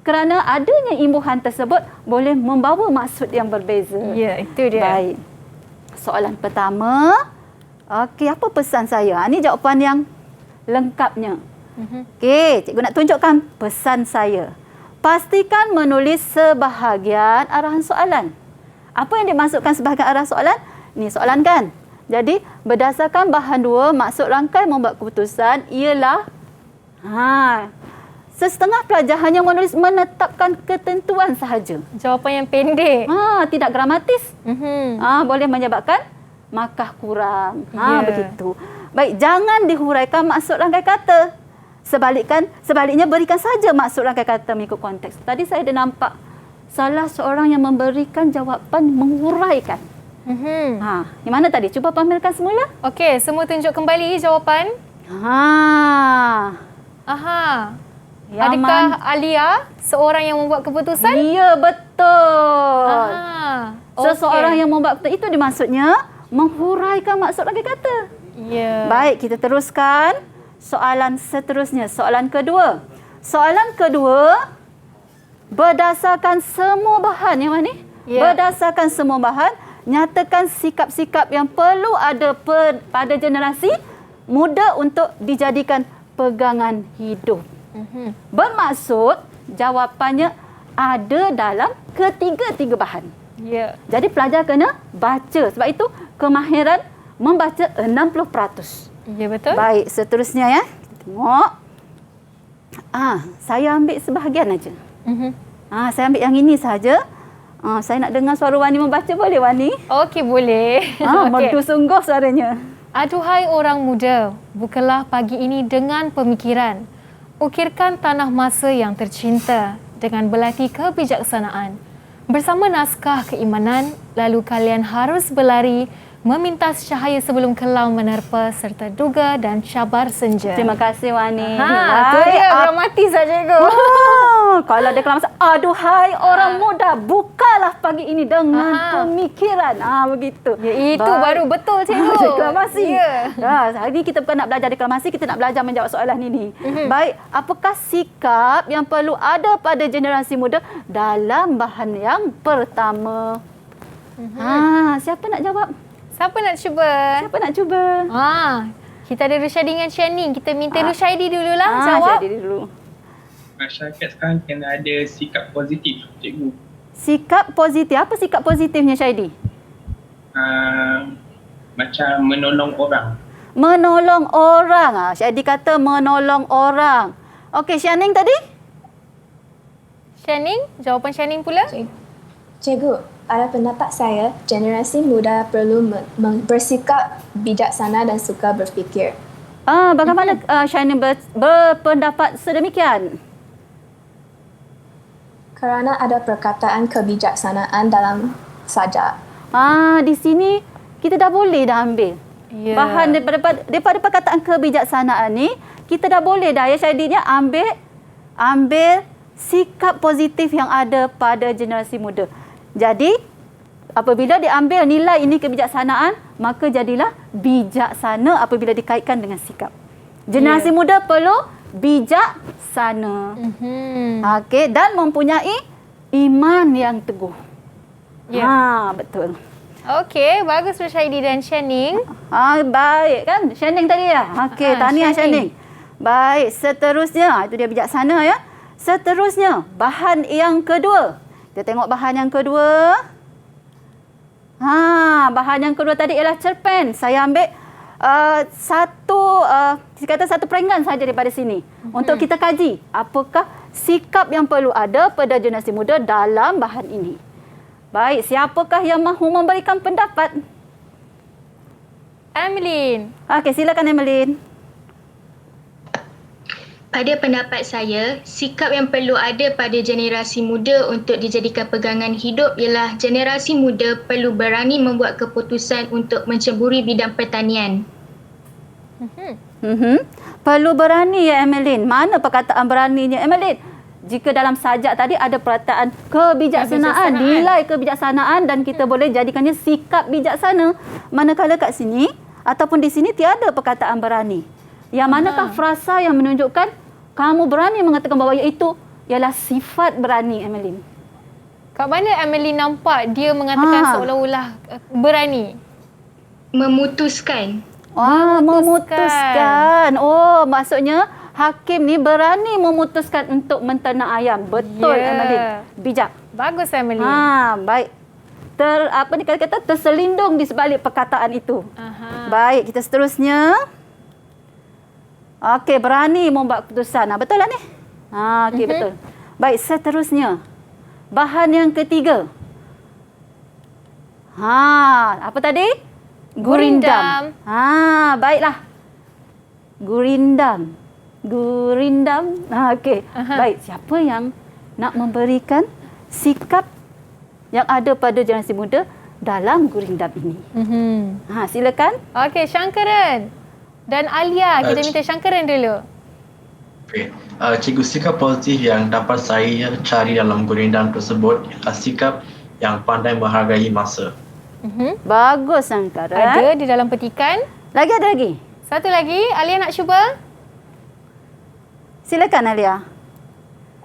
kerana adanya imbuhan tersebut boleh membawa maksud yang berbeza. Ya, itu dia. Baik. Soalan pertama. Okey, apa pesan saya? Ini jawapan yang lengkapnya. Okey, cikgu nak tunjukkan pesan saya. Pastikan menulis sebahagian arahan soalan. Apa yang dimaksudkan sebahagian arahan soalan? Ini soalan kan? Jadi, berdasarkan bahan 2, maksud rangkai membuat keputusan ialah setengah pelajar hanya menulis menetapkan ketentuan sahaja. Jawapan yang pendek. Tidak gramatis. Boleh menyebabkan markah kurang. Begitu. Baik, jangan dihuraikan maksud rangkai kata. Sebaliknya berikan saja maksud rangkai kata mengikut konteks. Tadi saya dah nampak salah seorang yang memberikan jawapan menghuraikan. Yang mana tadi? Cuba pamerkan semula. Okey, semua tunjuk kembali jawapan. Adakah Alia seorang yang membuat keputusan? Ya, betul. Seseorang yang membuat keputusan itu dimaksudnya menghuraikan maksud rangkai kata. Ya. Baik, kita teruskan soalan seterusnya. Soalan kedua. Soalan kedua, berdasarkan semua bahan yang mana? Berdasarkan semua bahan, nyatakan sikap-sikap yang perlu ada pada generasi muda untuk dijadikan pegangan hidup. Bermaksud jawapannya ada dalam ketiga-tiga bahan. Ya. Jadi pelajar kena baca. Sebab itu kemahiran membaca 60%. Ya, betul. Baik, seterusnya ya. Kita tengok. Saya ambil sebahagian aja. Saya ambil yang ini saja. Saya nak dengar suara Wani membaca, boleh Wani? Okey, boleh. Merdu sungguh suaranya. Aduhai orang muda, bukalah pagi ini dengan pemikiran. Ukirkan tanah masa yang tercinta dengan belati kebijaksanaan. Bersama naskah keimanan, lalu kalian harus berlari memintas cahaya sebelum kelam menerpa serta duga dan cabar senja. Terima kasih Wani. Itu dia dramatis saja cikgu. Kalau deklamasi, aduhai orang muda, bukalah pagi ini dengan pemikiran. Begitu. Ya, itu baru betul cikgu. Deklamasi. Ya. Hari ini kita bukan nak belajar deklamasi, kita nak belajar menjawab soalan ini. Baik, apakah sikap yang perlu ada pada generasi muda dalam bahan yang pertama? Siapa nak jawab? Siapa nak cuba? Siapa nak cuba? Kita ada Rushaidi dengan Channing. Kita minta Rushaidi dululah jawab. Rushaidi dulu. Masyarakat sekarang kena ada sikap positif, cikgu. Sikap positif. Apa sikap positifnya, Syaidi? Macam menolong orang. Menolong orang. Syaidi kata menolong orang. Okey, Channing tadi? Channing? Jawapan Channing pula? Cikgu, pada pendapat saya, generasi muda perlu bersikap bijaksana dan suka berfikir. Bagaimana Channing berpendapat sedemikian? Kerana ada perkataan kebijaksanaan dalam sajak. Di sini kita dah boleh dah ambil. Yeah. Bahan daripada perkataan kebijaksanaan ni, kita dah boleh dah ya Syaidinya ambil sikap positif yang ada pada generasi muda. Jadi, apabila diambil nilai ini kebijaksanaan, maka jadilah bijaksana apabila dikaitkan dengan sikap. Generasi muda perlu bijaksana. Okey, dan mempunyai iman yang teguh. Betul. Okey, bagus Rushaidi dan Channing. Baik kan? Channing tadi ya? Okey, tahniah Channing. Baik, seterusnya, itu dia bijaksana ya. Seterusnya, bahan yang kedua. Kita tengok bahan yang kedua. Bahan yang kedua tadi ialah cerpen. Saya ambil satu peringkat saja daripada sini. Untuk kita kaji, apakah sikap yang perlu ada pada generasi muda dalam bahan ini. Baik, siapakah yang mahu memberikan pendapat? Emeline. Okey, silakan Emeline. Pada pendapat saya, sikap yang perlu ada pada generasi muda untuk dijadikan pegangan hidup ialah generasi muda perlu berani membuat keputusan untuk menceburi bidang pertanian. Perlu berani ya Emeline. Mana perkataan beraninya Emeline? Jika dalam sajak tadi ada perkataan kebijaksanaan, nilai kebijaksanaan dan kita boleh jadikannya sikap bijaksana. Manakala kat sini ataupun di sini tiada perkataan berani. Yang manakah frasa yang menunjukkan kamu berani mengatakan bahawa iaitu ialah sifat berani Emeline? Kat mana Emeline nampak dia mengatakan seolah-olah berani? Memutuskan. Memutuskan. Maksudnya hakim ni berani memutuskan untuk menternak ayam. Betul Emeline. Bijak. Bagus Emeline. Baik. Kata terselindung di sebalik perkataan itu. Baik, kita seterusnya. Okey, berani membuat keputusan. Betul lah ni? Okey, betul. Baik, seterusnya. Bahan yang ketiga. Apa tadi? Gurindam. Baiklah. Gurindam. Okey. Baik, siapa yang nak memberikan sikap yang ada pada generasi muda dalam gurindam ini? Silakan. Okey, Syangkaran. Dan Alia, kita minta Syangkaran dulu. Okay. Cikgu, sikap positif yang dapat saya cari dalam gurindam tersebut ialah sikap yang pandai menghargai masa. Bagus Syangkaran. Ada di dalam petikan. Ada lagi? Satu lagi, Alia nak cuba? Silakan Alia.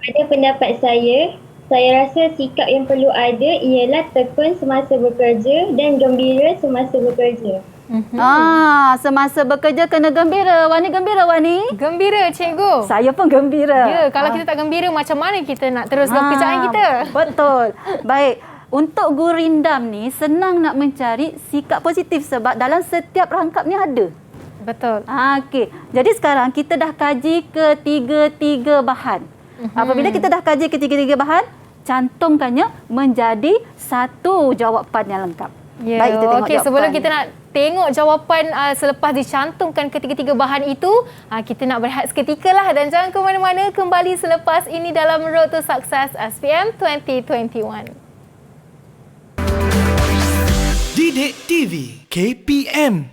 Pada pendapat saya rasa sikap yang perlu ada ialah tekun semasa bekerja dan gembira semasa bekerja. Semasa bekerja kena gembira. Wani gembira, Wani? Gembira, cikgu. Saya pun gembira. Ya, kalau kita tak gembira, macam mana kita nak teruskan pekerjaan kita? Betul. Baik. Untuk gurindam ni, senang nak mencari sikap positif sebab dalam setiap rangkap ni ada. Betul. Okey. Jadi sekarang kita dah kaji ketiga-tiga bahan. Apabila kita dah kaji ketiga-tiga bahan, cantumkannya menjadi satu jawapan yang lengkap. Ya. Baik, kita tengok Okey, sebelum jawapan. kita nak tengok jawapan selepas dicantumkan ketiga-tiga bahan itu, kita nak berehat seketika lah dan jangan ke mana-mana, kembali selepas ini dalam Road to Success SPM 2021. Didik TV KPM.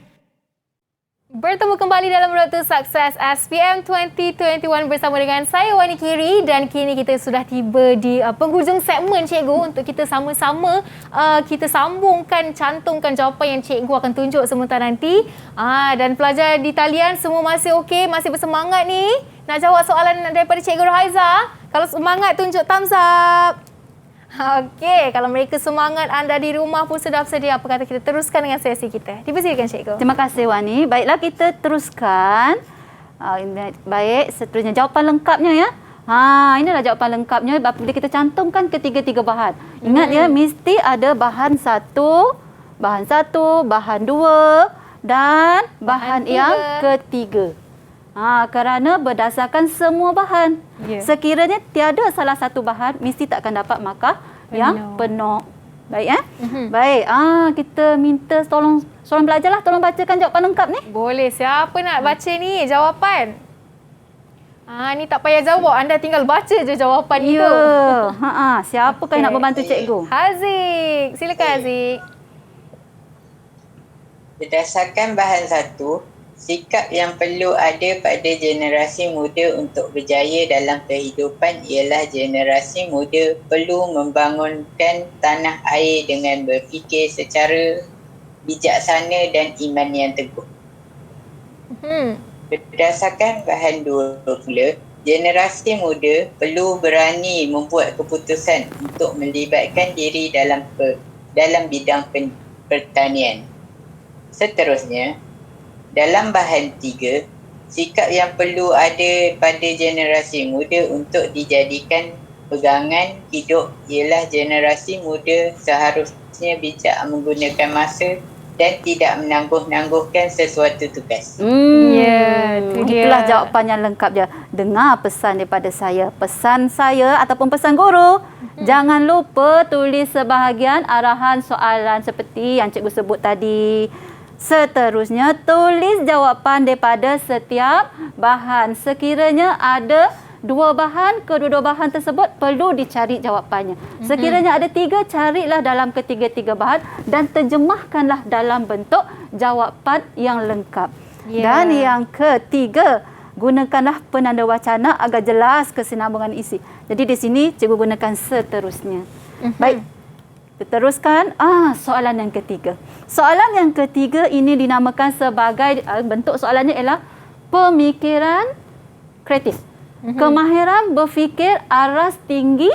Bertemu kembali dalam Road to Success SPM 2021 bersama dengan saya Wani Kiri dan kini kita sudah tiba di penghujung segmen cikgu untuk kita sama-sama kita sambungkan, cantumkan jawapan yang cikgu akan tunjuk sebentar nanti. Dan pelajar di talian semua masih okey, masih bersemangat ni nak jawab soalan daripada Cikgu Rahaiza. Kalau semangat tunjuk thumbs up. Okey, kalau mereka semangat, anda di rumah pun sudah bersedia. Apa kata kita teruskan dengan sesi kita? Dipersilakan cikgu. Terima kasih Wani. Baiklah, kita teruskan. Baik, seterusnya jawapan lengkapnya ya. Inilah jawapan lengkapnya apabila kita cantumkan ketiga-tiga bahan. Ingat ya, mesti ada bahan satu, bahan dua dan bahan yang ketiga. Kerana berdasarkan semua bahan. Sekiranya tiada salah satu bahan, mesti tak akan dapat markah yang penuh. Baik ya? Baik. Kita minta tolong seorang belajarlah tolong bacakan jawapan lengkap ni. Boleh. Siapa nak baca ni jawapan? Ni tak payah jawab, anda tinggal baca je jawapan itu. Siapakah yang nak membantu cikgu? Haziq. Silakan Haziq. Berdasarkan bahan satu, sikap yang perlu ada pada generasi muda untuk berjaya dalam kehidupan ialah generasi muda perlu membangunkan tanah air dengan berfikir secara bijaksana dan iman yang teguh. Berdasarkan bahan dua pula, generasi muda perlu berani membuat keputusan untuk melibatkan diri dalam bidang pertanian. Seterusnya, dalam bahan 3, sikap yang perlu ada pada generasi muda untuk dijadikan pegangan hidup ialah generasi muda seharusnya bijak menggunakan masa dan tidak menangguh-nangguhkan sesuatu tugas. Itulah jawapan yang lengkap je. Dengar pesan daripada saya. Pesan saya ataupun pesan guru, jangan lupa tulis sebahagian arahan soalan seperti yang cikgu sebut tadi. Seterusnya, tulis jawapan daripada setiap bahan. Sekiranya ada dua bahan, kedua-dua bahan tersebut perlu dicari jawapannya. Sekiranya ada 3, carilah dalam ketiga-tiga bahan dan terjemahkanlah dalam bentuk jawapan yang lengkap. Dan yang ketiga, gunakanlah penanda wacana agar jelas kesinambungan isi. Jadi di sini cikgu gunakan seterusnya. Baik. Teruskan soalan yang ketiga. Soalan yang ketiga ini dinamakan sebagai bentuk soalannya ialah pemikiran kreatif. Kemahiran berfikir aras tinggi,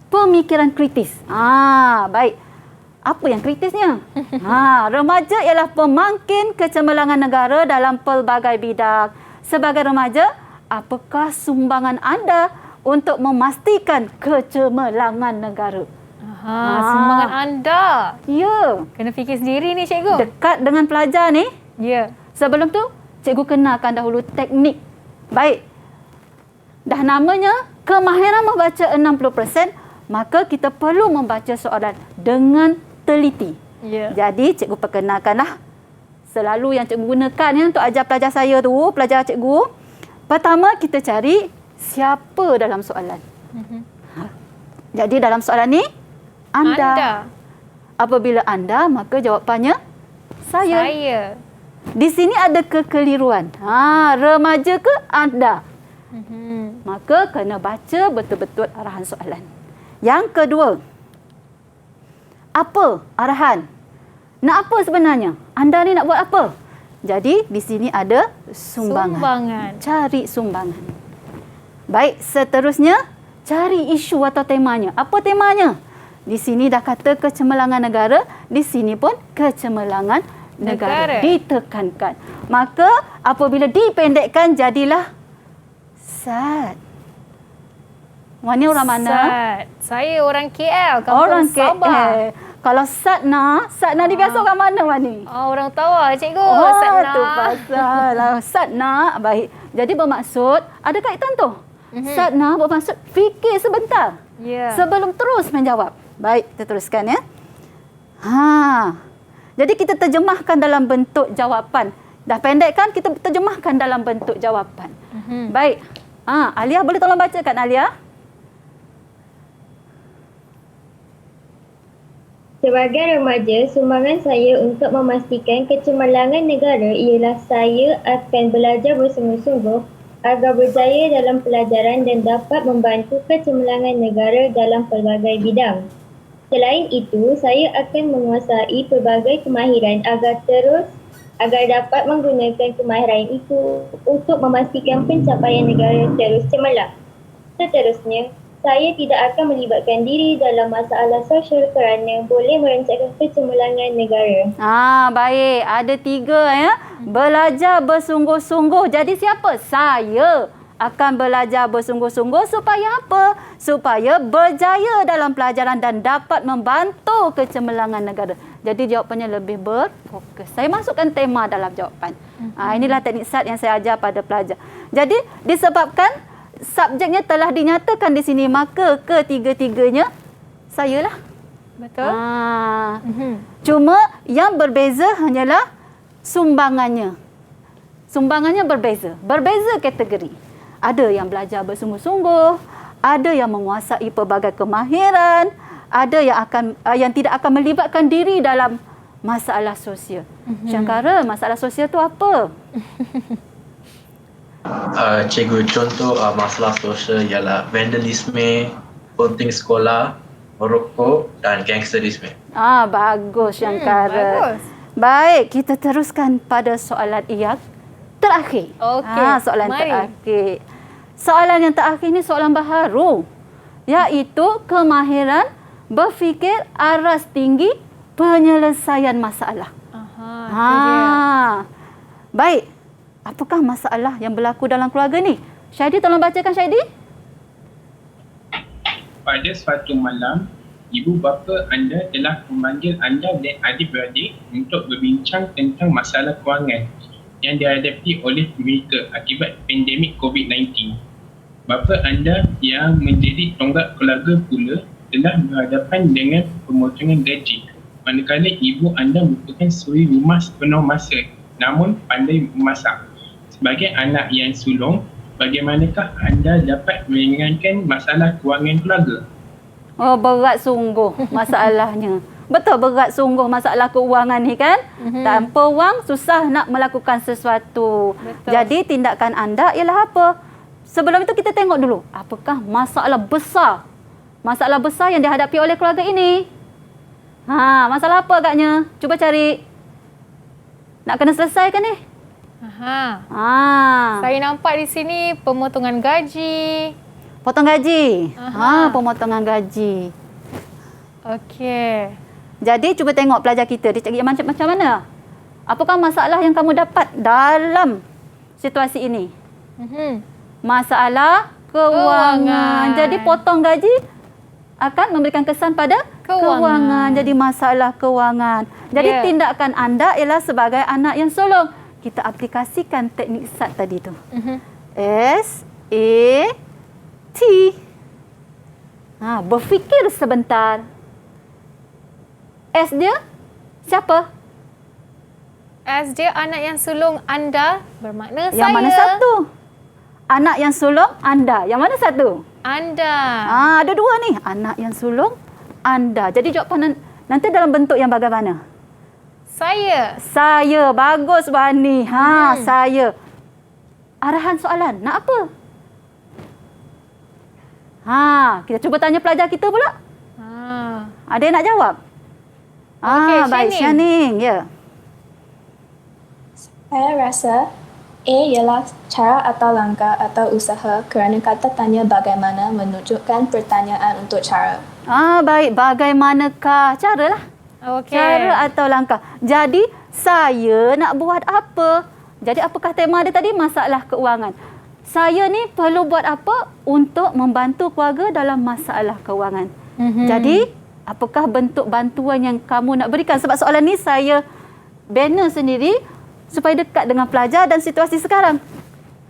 pemikiran kritis. Baik. Apa yang kritisnya? Remaja ialah pemangkin kecemerlangan negara dalam pelbagai bidang. Sebagai remaja, apakah sumbangan anda untuk memastikan kecemerlangan negara? Sumbangan anda. Ya. Kena fikir sendiri ni cikgu. Dekat dengan pelajar ni. Ya. Sebelum tu, cikgu kenalkan dahulu teknik. Baik. Dah namanya kemahiran membaca 60%, maka kita perlu membaca soalan dengan teliti. Ya. Jadi, cikgu perkenalkanlah selalu yang cikgu gunakan ya, untuk ajar pelajar saya tu, pelajar cikgu. Pertama, kita cari siapa dalam soalan. Jadi, dalam soalan ni, anda. Apabila anda, maka jawapannya saya. Di sini ada kekeliruan. Remaja ke anda? Maka kena baca betul-betul arahan soalan. Yang kedua, apa arahan? Nak apa sebenarnya? Anda ni nak buat apa? Jadi di sini ada sumbangan. Cari sumbangan. Baik, seterusnya cari isu atau temanya. Apa temanya? Di sini dah kata kecemerlangan negara, di sini pun kecemerlangan negara. Ditekankan. Maka apabila dipendekkan jadilah SAT. Wani orang mana? SAT. Saya orang KL, kampung Orang Sabah. KL. Kalau Satna ni biasa orang mana Wani? Orang Tawau, cikgu. Oh, Satna. tu pasal. Satna, baik. Jadi bermaksud, ada kaitan tu. Satna bermaksud fikir sebentar. Ya. Sebelum terus menjawab. Baik, kita teruskan ya. Jadi kita terjemahkan dalam bentuk jawapan. Dah pendek kan, kita terjemahkan dalam bentuk jawapan. Baik. Alia boleh tolong bacakan, Alia? Sebagai remaja, sumbangan saya untuk memastikan kecemerlangan negara ialah saya akan belajar bersungguh-sungguh agar berjaya dalam pelajaran dan dapat membantu kecemerlangan negara dalam pelbagai bidang. Selain itu, saya akan menguasai pelbagai kemahiran agar dapat menggunakan kemahiran itu untuk memastikan pencapaian negara terus cemerlang. Seterusnya, saya tidak akan melibatkan diri dalam masalah sosial kerana boleh meroncakkan kecemerlangan negara. Baik. Ada 3 ya. Belajar bersungguh-sungguh. Jadi siapa? Saya akan belajar bersungguh-sungguh supaya apa? Supaya berjaya dalam pelajaran dan dapat membantu kecemerlangan negara. Jadi jawapannya lebih berfokus. Saya masukkan tema dalam jawapan. Inilah teknik SAT yang saya ajar pada pelajar. Jadi disebabkan subjeknya telah dinyatakan di sini, maka ketiga-tiganya saya lah. Betul. Cuma yang berbeza hanyalah sumbangannya. Sumbangannya berbeza. Berbeza kategori. Ada yang belajar bersungguh-sungguh, ada yang menguasai pelbagai kemahiran, ada yang tidak akan melibatkan diri dalam masalah sosial. Syangkara, masalah sosial tu apa? Cikgu, contoh masalah sosial ialah vandalisme, punting sekolah, merokok dan gangsterisme. Bagus Syangkara. Bagus. Baik, kita teruskan pada soalan yang terakhir. Okey. Soalan Mari. terakhir. Soalan yang terakhir ni soalan baharu, iaitu kemahiran berfikir aras tinggi penyelesaian masalah. Itu dia. Baik. Apakah masalah yang berlaku dalam keluarga ni? Syahidi, tolong bacakan Syahidi. Pada suatu malam, ibu bapa anda telah memanggil anda dan adik-beradik untuk berbincang tentang masalah kewangan yang dihadapi oleh mereka akibat pandemik COVID-19. Bapa anda yang menjadi tonggak keluarga pula telah berhadapan dengan pemotongan gaji, manakala ibu anda merupakan suri rumah sepenuh masa namun pandai memasak. Sebagai anak yang sulung, bagaimanakah anda dapat meringankan masalah kewangan keluarga? Berat sungguh masalahnya. Betul, berat sungguh masalah keuangan ni kan. Tanpa wang susah nak melakukan sesuatu. Betul. Jadi tindakan anda ialah apa? Sebelum itu kita tengok dulu, apakah masalah besar? Masalah besar yang dihadapi oleh keluarga ini. Masalah apa agaknya? Cuba cari. Nak kena selesaikan ni. Saya nampak di sini pemotongan gaji. Potong gaji. Pemotongan gaji. Okey. Jadi cuba tengok pelajar kita dia cakap macam mana? Apakah masalah yang kamu dapat dalam situasi ini? Masalah kewangan. Jadi potong gaji akan memberikan kesan pada kewangan. Jadi masalah kewangan. Jadi tindakan anda ialah sebagai anak yang sulung. Kita aplikasikan teknik SAT tadi tu. S-A-T. Berfikir sebentar. S dia siapa? S dia anak yang sulung anda, bermakna Yang saya. mana satu? Anak yang sulung anda. Yang mana satu? Anda. Ada 2 ni. Anak yang sulung anda. Jadi jawapan nanti dalam bentuk yang bagaimana? Saya. Saya. Bagus Wani. Saya. Arahan soalan. Nak apa? Kita cuba tanya pelajar kita pula. Ada yang nak jawab? Okey, baik. Syaning. Ya. Saya rasa A ialah cara atau langkah atau usaha kerana kata tanya bagaimana menunjukkan pertanyaan untuk cara. Baik. Bagaimanakah? Cara lah. Okey. Cara atau langkah. Jadi saya nak buat apa? Jadi apakah tema dia tadi? Masalah keuangan. Saya ni perlu buat apa untuk membantu keluarga dalam masalah keuangan. Jadi apakah bentuk bantuan yang kamu nak berikan? Sebab soalan ni saya banner sendiri supaya dekat dengan pelajar dan situasi sekarang.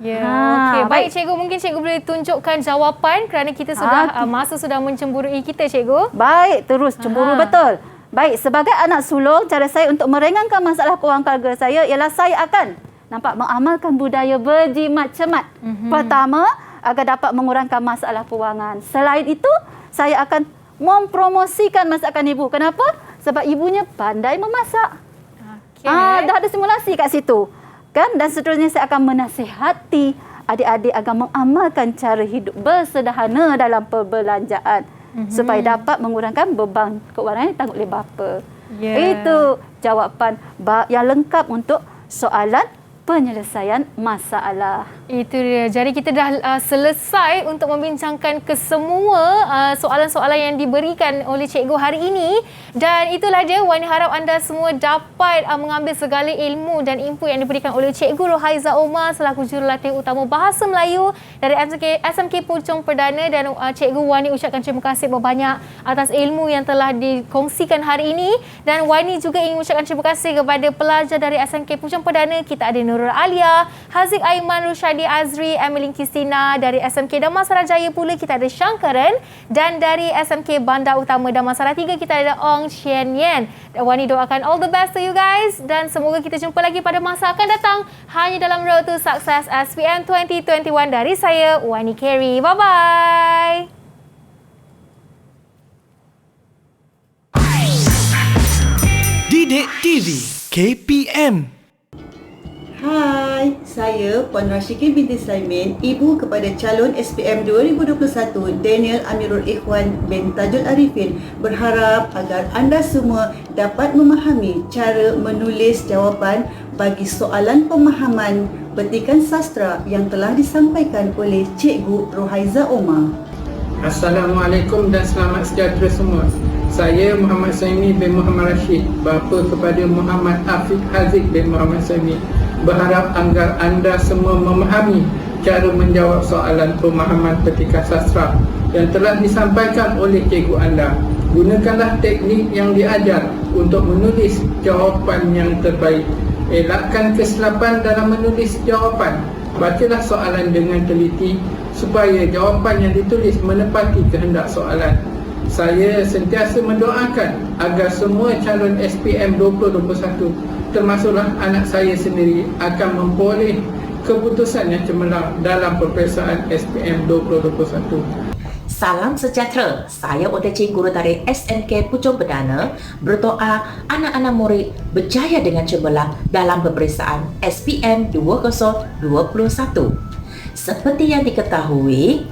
Ya, okey. Baik cikgu, mungkin cikgu boleh tunjukkan jawapan kerana kita sudah masa sudah mencemburui kita cikgu. Baik, terus cemburu betul. Baik, sebagai anak sulung, cara saya untuk meringankan masalah kewangan keluarga saya ialah saya akan mengamalkan budaya berjimat cermat. Pertama, agar dapat mengurangkan masalah kewangan. Selain itu, saya akan mempromosikan masakan ibu. Kenapa? Sebab ibunya pandai memasak. Dah ada simulasi kat situ. Kan? Dan seterusnya saya akan menasihati adik-adik agar mengamalkan cara hidup bersederhana dalam perbelanjaan. Supaya dapat mengurangkan beban keuangan yang ditanggung oleh bapa. Itu jawapan yang lengkap untuk soalan penyelesaian masalah. Itu dia. Jadi kita dah selesai untuk membincangkan kesemua soalan-soalan yang diberikan oleh cikgu hari ini. Dan itulah dia, Wani harap anda semua dapat mengambil segala ilmu dan input yang diberikan oleh Cikgu Rohaiza Omar selaku jurulatih utama Bahasa Melayu dari SMK Puchong Perdana. Dan Cikgu Wani ucapkan terima kasih banyak atas ilmu yang telah dikongsikan hari ini. Dan Wani juga ingin ucapkan terima kasih kepada pelajar dari SMK Puchong Perdana. Kita ada Nurul Alia, Haziq Aiman, Rushadi Azri, Emeline Kristina. Dari SMK Damansara Jaya pula kita ada Syangkaran. Dan dari SMK Bandar Utama Damansara 3 kita ada Ong Chien Yen. Wani doakan all the best to you guys. Dan semoga kita jumpa lagi pada masa akan datang hanya dalam Road to Success SPM 2021 dari saya, Wani Carey. Bye-bye. Didik TV KPM. Hai, saya Puan Rashikin binti Sulaiman, ibu kepada calon SPM 2021 Daniel Amirul Ikhwan bin Tajul Arifin, berharap agar anda semua dapat memahami cara menulis jawapan bagi soalan pemahaman petikan sastra yang telah disampaikan oleh Cikgu Rohaiza Omar. Assalamualaikum dan selamat sejahtera semua. Saya Muhammad Saimi bin Muhammad Rashid, bapa kepada Muhammad Afiq Haziq bin Muhammad Saimi, berharap agar anda semua memahami cara menjawab soalan pemahaman petikan sastra yang telah disampaikan oleh cikgu anda. Gunakanlah teknik yang diajar untuk menulis jawapan yang terbaik. Elakkan kesilapan dalam menulis jawapan. Bacalah soalan dengan teliti supaya jawapan yang ditulis menepati kehendak soalan. Saya sentiasa mendoakan agar semua calon SPM 2021 termasuklah anak saya sendiri akan memperoleh keputusan yang cemerlang dalam peperiksaan SPM 2021. Salam sejahtera. Saya Odeci, guru dari SMK Puchong Perdana, berdoa anak-anak murid berjaya dengan cemerlang dalam peperiksaan SPM 2021. Seperti yang diketahui,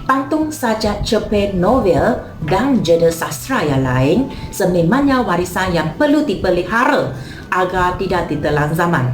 pantun sajak cerpen, novel dan jurnal sastra yang lain sememangnya warisan yang perlu dipelihara agar tidak ditelan zaman.